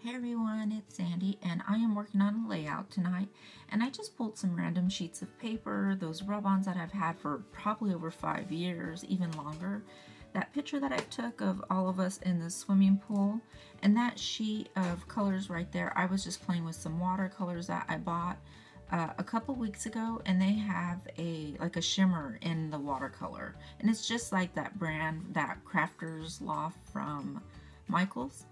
Hey everyone, it's Sandy and I am working on a layout tonight, and I just pulled some random sheets of paper, those rub-ons that I've had for probably over 5 years, even longer. That picture that I took of all of us in the swimming pool, and that sheet of colors right there, I was just playing with some watercolors that I bought a couple weeks ago, and they have like a shimmer in the watercolor, and it's just like that brand, that Crafter's Loft from Michael's.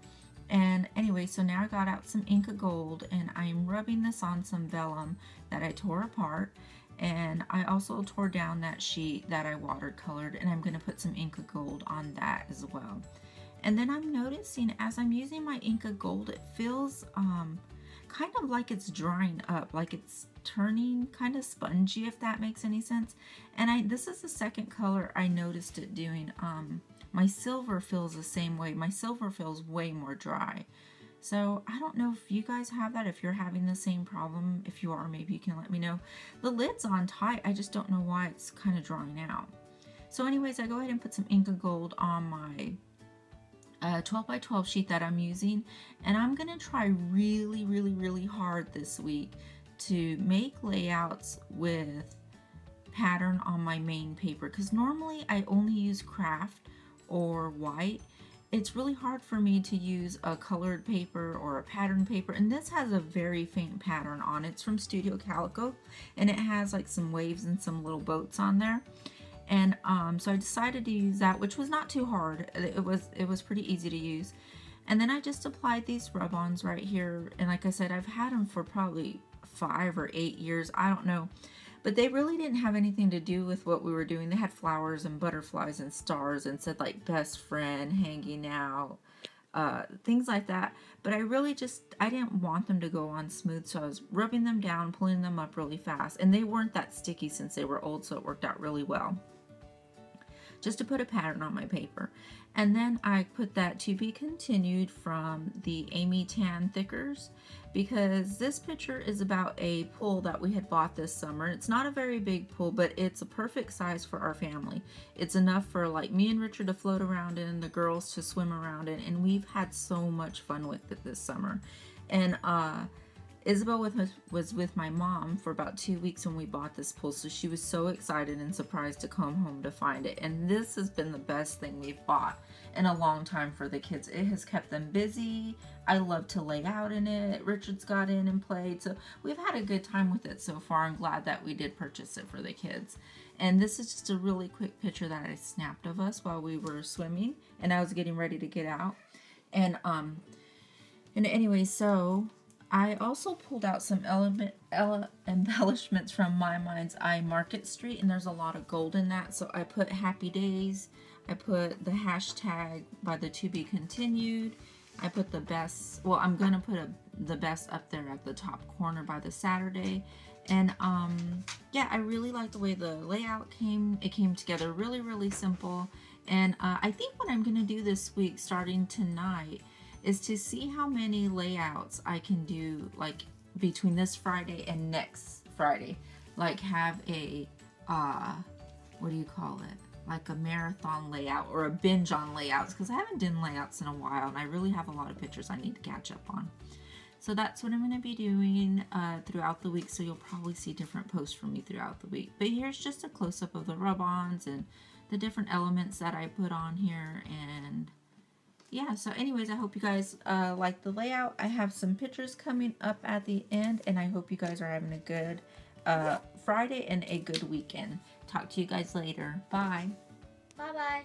And anyway, so now I got out some Inca Gold and I'm rubbing this on some vellum that I tore apart, and I also tore down that sheet that I watercolored, and I'm going to put some Inca Gold on that as well. And then I'm noticing as I'm using my Inca Gold, it feels kind of like it's drying up, like it's turning kind of spongy, if that makes any sense. And this is the second color I noticed it doing. My silver feels the same way. My silver feels way more dry. So I don't know if you guys have that, if you're having the same problem. If you are, maybe you can let me know. The lid's on tight. I just don't know why it's kind of drying out. So anyways, I go ahead and put some Inca Gold on my 12 by 12 sheet that I'm using. And I'm going to try really hard this week to make layouts with pattern on my main paper. Because normally I only use craft or white. It's really hard for me to use a colored paper or a pattern paper, and this has a very faint pattern on it. It's from Studio Calico, and it has like some waves and some little boats on there. And so I decided to use that, which was not too hard. It was pretty easy to use. And then I just applied these rub-ons right here, and like I said, I've had them for probably 5 or 8 years, I don't know. But they really didn't have anything to do with what we were doing. They had flowers and butterflies and stars and said like best friend, hanging out, things like that. But I didn't want them to go on smooth, so I was rubbing them down, pulling them up really fast. And they weren't that sticky since they were old, so it worked out really well. Just to put a pattern on my paper. And then I put that to be continued from the Amy Tan thickers, because this picture is about a pool that we had bought this summer. It's not a very big pool, but it's a perfect size for our family. It's enough for like me and Richard to float around in, the girls to swim around in, and we've had so much fun with it this summer. And Isabel was with my mom for about 2 weeks when we bought this pool, so she was so excited and surprised to come home to find it. And this has been the best thing we've bought in a long time for the kids. It has kept them busy. I love to lay out in it. Richard's got in and played, so we've had a good time with it so far. I'm glad that we did purchase it for the kids. And this is just a really quick picture that I snapped of us while we were swimming, and I was getting ready to get out. And anyway, so I also pulled out some embellishments from My Mind's Eye Market Street, and there's a lot of gold in that. So I put Happy Days, I put the hashtag by the To Be Continued, I put the best, well, I'm gonna put the best up there at the top corner by the Saturday. And yeah, I really like the way the layout came together really simple. And I think what I'm gonna do this week, starting tonight, is to see how many layouts I can do, like between this Friday and next Friday. Like have a, what do you call it? Like a marathon layout or a binge on layouts, because I haven't done layouts in a while and I really have a lot of pictures I need to catch up on. So that's what I'm going to be doing throughout the week, so you'll probably see different posts from me throughout the week. But here's just a close-up of the rub-ons and the different elements that I put on here. And yeah, so anyways, I hope you guys like the layout. I have some pictures coming up at the end, and I hope you guys are having a good Friday and a good weekend. Talk to you guys later. Bye. Bye-bye.